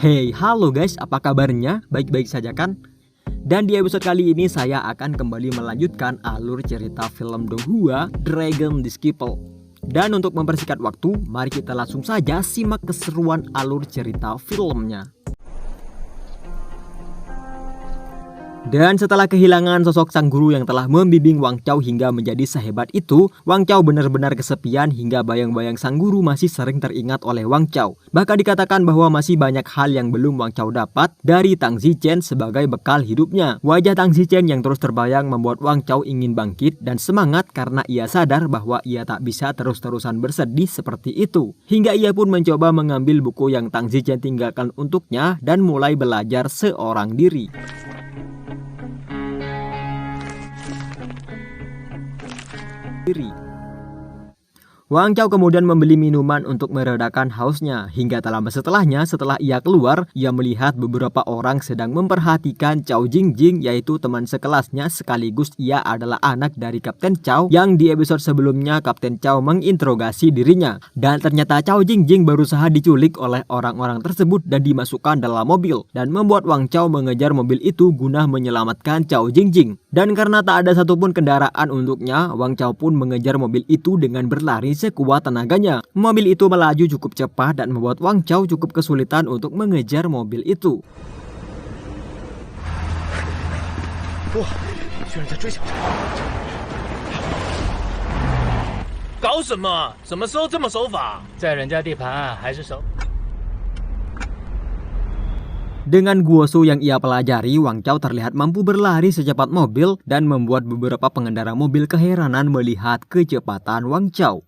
Hey, halo guys, apa kabarnya? Baik-baik saja kan? Dan di episode kali ini saya akan kembali melanjutkan alur cerita film Donghua, Dragon Disciple. Dan untuk mempersingkat waktu, mari kita langsung saja simak keseruan alur cerita filmnya. Dan setelah kehilangan sosok sang guru yang telah membimbing Wang Chao hingga menjadi sehebat itu, Wang Chao benar-benar kesepian hingga bayang-bayang sang guru masih sering teringat oleh Wang Chao. Bahkan dikatakan bahwa masih banyak hal yang belum Wang Chao dapat dari Tang Zichen sebagai bekal hidupnya. Wajah Tang Zichen yang terus terbayang membuat Wang Chao ingin bangkit dan semangat karena ia sadar bahwa ia tak bisa terus-terusan bersedih seperti itu. Hingga ia pun mencoba mengambil buku yang Tang Zichen tinggalkan untuknya dan mulai belajar seorang diri. Wang Chao kemudian membeli minuman untuk meredakan hausnya. Hingga tak lama setelahnya, setelah ia keluar, ia melihat beberapa orang sedang memperhatikan Chao Jingjing, yaitu teman sekelasnya sekaligus ia adalah anak dari Kapten Chao yang di episode sebelumnya Kapten Chao menginterogasi dirinya. Dan ternyata Chao Jingjing berusaha diculik oleh orang-orang tersebut dan dimasukkan dalam mobil, dan membuat Wang Chao mengejar mobil itu guna menyelamatkan Chao Jingjing. Dan karena tak ada satupun kendaraan untuknya, Wang Chao pun mengejar mobil itu dengan berlari sekuat tenaganya. Mobil itu melaju cukup cepat dan membuat Wang Chao cukup kesulitan untuk mengejar mobil itu. Wah, 居然在追小车！搞什么？什么时候这么守法？在人家地盘还是守。 Dengan guosu yang ia pelajari, Wang Chao terlihat mampu berlari secepat mobil dan membuat beberapa pengendara mobil keheranan melihat kecepatan Wang Chao.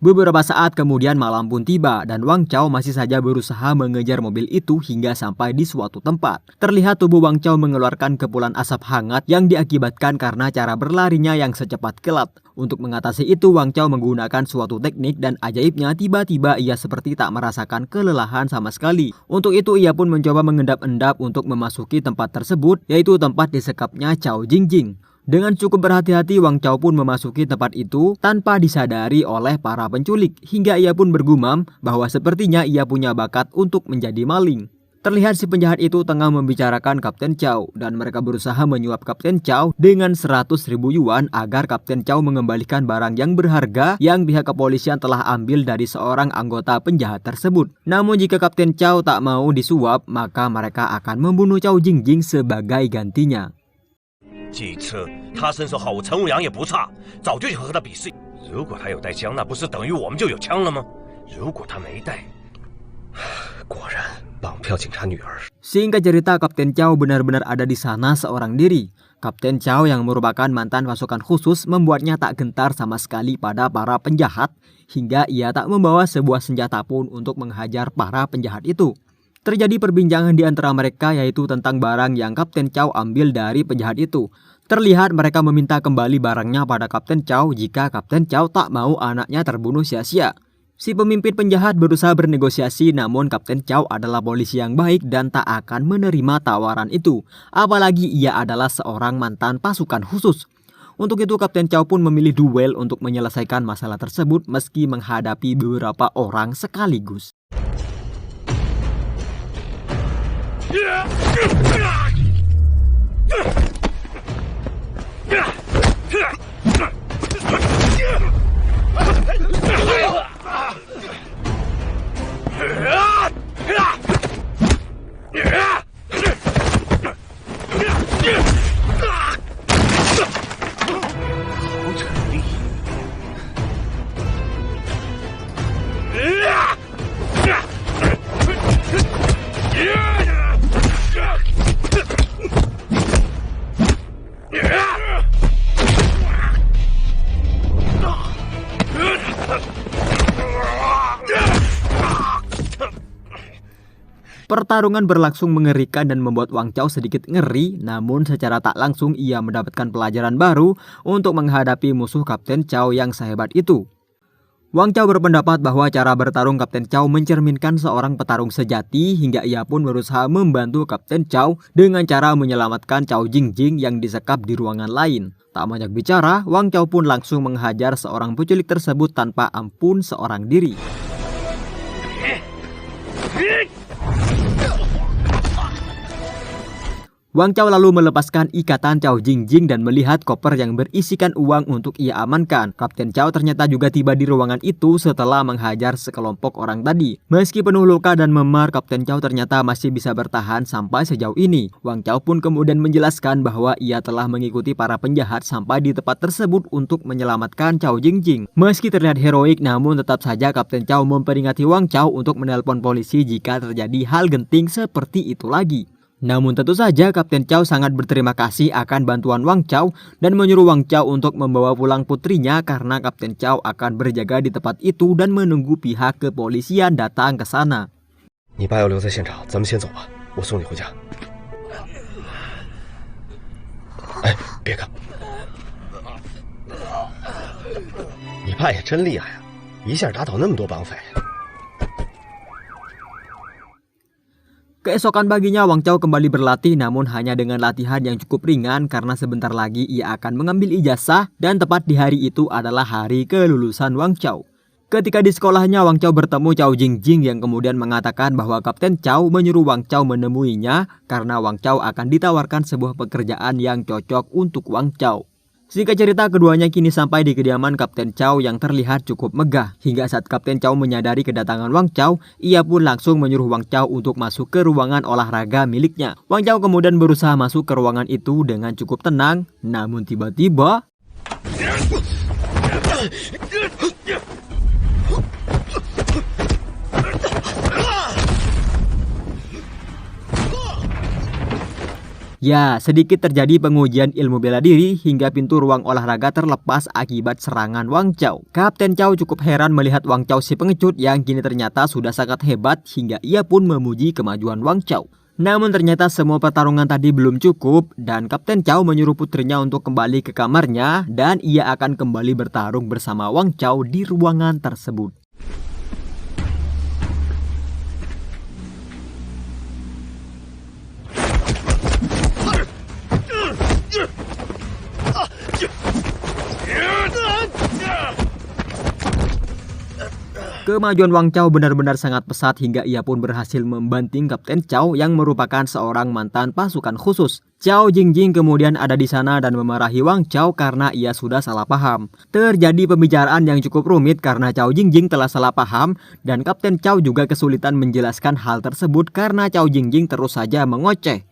Beberapa saat kemudian malam pun tiba dan Wang Chao masih saja berusaha mengejar mobil itu hingga sampai di suatu tempat. Terlihat tubuh Wang Chao mengeluarkan kepulan asap hangat yang diakibatkan karena cara berlarinya yang secepat kilat. Untuk mengatasi itu, Wang Chao menggunakan suatu teknik dan ajaibnya tiba-tiba ia seperti tak merasakan kelelahan sama sekali. Untuk itu ia pun mencoba mengendap-endap untuk memasuki tempat tersebut, yaitu tempat disekapnya Chao Jingjing. Dengan cukup berhati-hati, Wang Chao pun memasuki tempat itu tanpa disadari oleh para penculik, hingga ia pun bergumam bahwa sepertinya ia punya bakat untuk menjadi maling. Terlihat si penjahat itu tengah membicarakan Kapten Chao dan mereka berusaha menyuap Kapten Chao dengan 100.000 yuan agar Kapten Chao mengembalikan barang yang berharga yang pihak kepolisian telah ambil dari seorang anggota penjahat tersebut. Namun jika Kapten Chao tak mau disuap, maka mereka akan membunuh Chao Jingjing sebagai gantinya. 计策，他身手好，陈武阳也不差，早就想和他比试。如果他有带枪，那不是等于我们就有枪了吗？如果他没带，果然绑票警察女儿。 Singkat cerita, Kapten Chao benar-benar ada di sana seorang diri. Kapten Chao yang merupakan mantan pasukan khusus membuatnya tak gentar sama sekali pada para penjahat, hingga ia tak membawa sebuah senjata pun untuk menghajar para penjahat itu. Terjadi perbincangan di antara mereka, yaitu tentang barang yang Kapten Chao ambil dari penjahat itu. Terlihat mereka meminta kembali barangnya pada Kapten Chao jika Kapten Chao tak mau anaknya terbunuh sia-sia. Si pemimpin penjahat berusaha bernegosiasi, namun Kapten Chao adalah polisi yang baik dan tak akan menerima tawaran itu. Apalagi ia adalah seorang mantan pasukan khusus. Untuk itu Kapten Chao pun memilih duel untuk menyelesaikan masalah tersebut meski menghadapi beberapa orang sekaligus. Pertarungan berlangsung mengerikan dan membuat Wang Chao sedikit ngeri, namun secara tak langsung ia mendapatkan pelajaran baru untuk menghadapi musuh Kapten Chao yang sehebat itu. Wang Chao berpendapat bahwa cara bertarung Kapten Chao mencerminkan seorang petarung sejati, hingga ia pun berusaha membantu Kapten Chao dengan cara menyelamatkan Chao Jingjing yang disekap di ruangan lain. Tak banyak bicara, Wang Chao pun langsung menghajar seorang penculik tersebut tanpa ampun seorang diri. Wang Chao lalu melepaskan ikatan Cao Jingjing dan melihat koper yang berisikan uang untuk ia amankan. Kapten Chao ternyata juga tiba di ruangan itu setelah menghajar sekelompok orang tadi. Meski penuh luka dan memar, Kapten Chao ternyata masih bisa bertahan sampai sejauh ini. Wang Chao pun kemudian menjelaskan bahwa ia telah mengikuti para penjahat sampai di tempat tersebut untuk menyelamatkan Cao Jingjing. Meski terlihat heroik, namun tetap saja Kapten Chao memperingati Wang Chao untuk menelpon polisi jika terjadi hal genting seperti itu lagi. Namun tentu saja Kapten Chao sangat berterima kasih akan bantuan Wang Chao dan menyuruh Wang Chao untuk membawa pulang putrinya karena Kapten Chao akan berjaga di tempat itu dan menunggu pihak kepolisian datang ke sana. 你爸要留在现场，咱们先走吧，我送你回家。哎，别看，你爸也真厉害啊，一下打倒那么多绑匪。 Keesokan paginya Wang Chao kembali berlatih namun hanya dengan latihan yang cukup ringan karena sebentar lagi ia akan mengambil ijazah dan tepat di hari itu adalah hari kelulusan Wang Chao. Ketika di sekolahnya Wang Chao bertemu Cao Jingjing yang kemudian mengatakan bahwa Kapten Chao menyuruh Wang Chao menemuinya karena Wang Chao akan ditawarkan sebuah pekerjaan yang cocok untuk Wang Chao. Singkat cerita, keduanya kini sampai di kediaman Kapten Chao yang terlihat cukup megah. Hingga saat Kapten Chao menyadari kedatangan Wang Chao, ia pun langsung menyuruh Wang Chao untuk masuk ke ruangan olahraga miliknya. Wang Chao kemudian berusaha masuk ke ruangan itu dengan cukup tenang, namun tiba-tiba ya, sedikit terjadi pengujian ilmu bela diri hingga pintu ruang olahraga terlepas akibat serangan Wang Chao. Kapten Chao cukup heran melihat Wang Chao si pengecut yang kini ternyata sudah sangat hebat hingga ia pun memuji kemajuan Wang Chao. Namun ternyata semua pertarungan tadi belum cukup dan Kapten Chao menyuruh putrinya untuk kembali ke kamarnya dan ia akan kembali bertarung bersama Wang Chao di ruangan tersebut. Kemajuan Wang Chao benar-benar sangat pesat hingga ia pun berhasil membanting Kapten Chao yang merupakan seorang mantan pasukan khusus. Cao Jingjing kemudian ada di sana dan memarahi Wang Chao karena ia sudah salah paham. Terjadi pembicaraan yang cukup rumit karena Cao Jingjing telah salah paham dan Kapten Chao juga kesulitan menjelaskan hal tersebut karena Cao Jingjing terus saja mengoceh.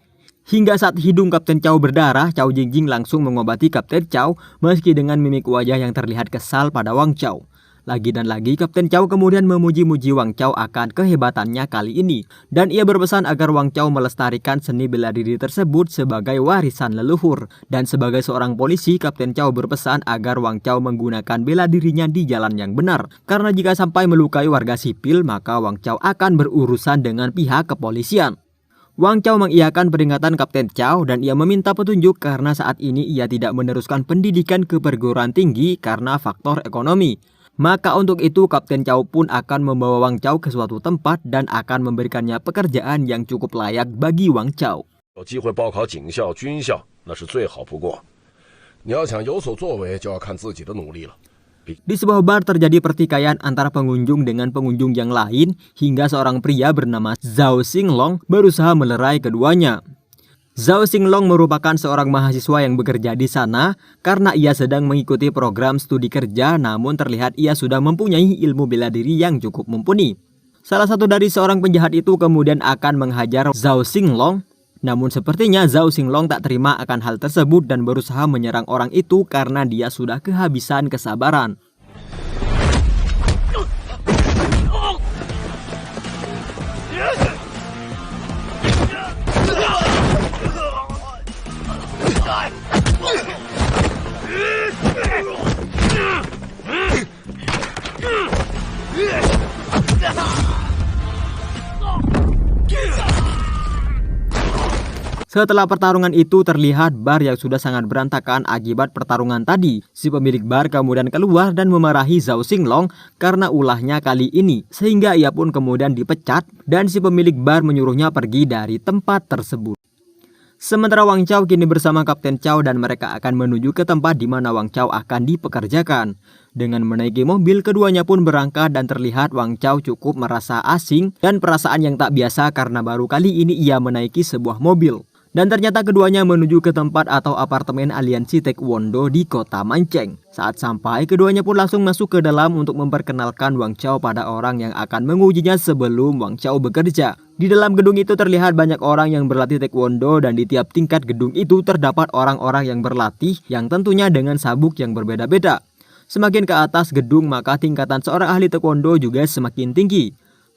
Hingga saat hidung Kapten Chao berdarah, Cao Jingjing langsung mengobati Kapten Chao meski dengan mimik wajah yang terlihat kesal pada Wang Chao. Lagi dan lagi Kapten Chao kemudian memuji-muji Wang Chao akan kehebatannya kali ini. Dan ia berpesan agar Wang Chao melestarikan seni bela diri tersebut sebagai warisan leluhur. Dan sebagai seorang polisi, Kapten Chao berpesan agar Wang Chao menggunakan bela dirinya di jalan yang benar. Karena jika sampai melukai warga sipil, maka Wang Chao akan berurusan dengan pihak kepolisian. Wang Chao mengiyakan peringatan Kapten Chao dan ia meminta petunjuk karena saat ini ia tidak meneruskan pendidikan ke perguruan tinggi karena faktor ekonomi. Maka untuk itu Kapten Chao pun akan membawa Wang Chao ke suatu tempat dan akan memberikannya pekerjaan yang cukup layak bagi Wang Chao. 有机会报考警校、军校，那是最好不过。你要想有所作为，就要看自己的努力了。 Di sebuah bar terjadi pertikaian antara pengunjung dengan pengunjung yang lain hingga seorang pria bernama Zhao Xinglong berusaha melerai keduanya. Zhao Xinglong merupakan seorang mahasiswa yang bekerja di sana karena ia sedang mengikuti program studi kerja, namun terlihat ia sudah mempunyai ilmu bela diri yang cukup mumpuni. Salah satu dari seorang penjahat itu kemudian akan menghajar Zhao Xinglong. Namun sepertinya Zhao Xinglong tak terima akan hal tersebut dan berusaha menyerang orang itu karena dia sudah kehabisan kesabaran. Setelah pertarungan itu terlihat bar yang sudah sangat berantakan akibat pertarungan tadi. Si pemilik bar kemudian keluar dan memarahi Zhao Xinglong karena ulahnya kali ini. Sehingga ia pun kemudian dipecat dan si pemilik bar menyuruhnya pergi dari tempat tersebut. Sementara Wang Chao kini bersama Kapten Chao dan mereka akan menuju ke tempat di mana Wang Chao akan dipekerjakan. Dengan menaiki mobil, keduanya pun berangkat dan terlihat Wang Chao cukup merasa asing dan perasaan yang tak biasa karena baru kali ini ia menaiki sebuah mobil. Dan ternyata keduanya menuju ke tempat atau apartemen aliansi Taekwondo di kota Manceng. Saat sampai, keduanya pun langsung masuk ke dalam untuk memperkenalkan Wang Chao pada orang yang akan mengujinya sebelum Wang Chao bekerja. Di dalam gedung itu terlihat banyak orang yang berlatih Taekwondo dan di tiap tingkat gedung itu terdapat orang-orang yang berlatih yang tentunya dengan sabuk yang berbeda-beda. Semakin ke atas gedung maka tingkatan seorang ahli Taekwondo juga semakin tinggi.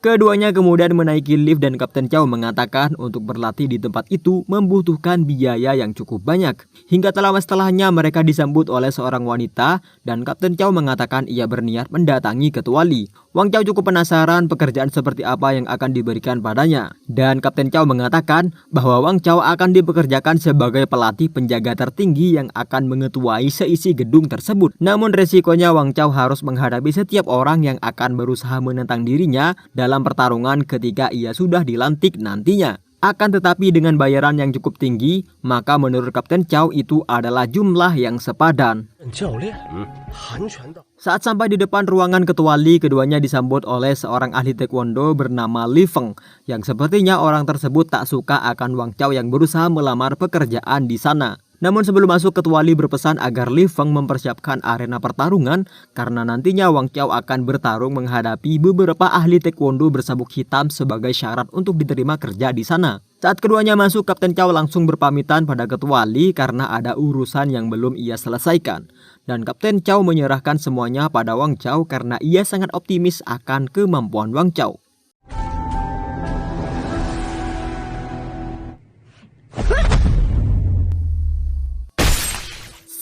Keduanya kemudian menaiki lift dan Kapten Chao mengatakan untuk berlatih di tempat itu membutuhkan biaya yang cukup banyak. Hingga tak lama setelahnya mereka disambut oleh seorang wanita dan Kapten Chao mengatakan ia berniat mendatangi Ketua Li. Wang Chao cukup penasaran pekerjaan seperti apa yang akan diberikan padanya. Dan Kapten Chao mengatakan bahwa Wang Chao akan dipekerjakan sebagai pelatih penjaga tertinggi yang akan mengetuai seisi gedung tersebut. Namun resikonya Wang Chao harus menghadapi setiap orang yang akan berusaha menentang dirinya dalam pertarungan ketika ia sudah dilantik nantinya. Akan tetapi dengan bayaran yang cukup tinggi, maka menurut Kapten Chao itu adalah jumlah yang sepadan. Saat sampai di depan ruangan Ketua Li, keduanya disambut oleh seorang ahli Taekwondo bernama Li Feng, yang sepertinya orang tersebut tak suka akan Wang Chao yang berusaha melamar pekerjaan di sana. Namun sebelum masuk, Ketua Li berpesan agar Li Feng mempersiapkan arena pertarungan karena nantinya Wang Chao akan bertarung menghadapi beberapa ahli Taekwondo bersabuk hitam sebagai syarat untuk diterima kerja di sana. Saat keduanya masuk, Kapten Chao langsung berpamitan pada Ketua Li karena ada urusan yang belum ia selesaikan. Dan Kapten Chao menyerahkan semuanya pada Wang Chao karena ia sangat optimis akan kemampuan Wang Chao.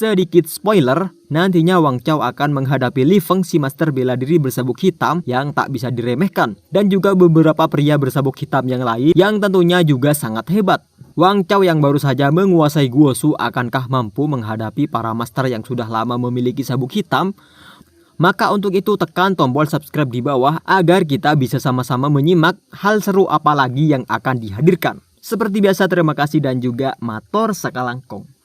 Sedikit spoiler, nantinya Wang Chao akan menghadapi Li Feng, si master bela diri bersabuk hitam yang tak bisa diremehkan, dan juga beberapa pria bersabuk hitam yang lain yang tentunya juga sangat hebat. Wang Chao yang baru saja menguasai Guoshu akankah mampu menghadapi para master yang sudah lama memiliki sabuk hitam? Maka untuk itu tekan tombol subscribe di bawah agar kita bisa sama-sama menyimak hal seru apa lagi yang akan dihadirkan. Seperti biasa, terima kasih dan juga matur sakalangkong.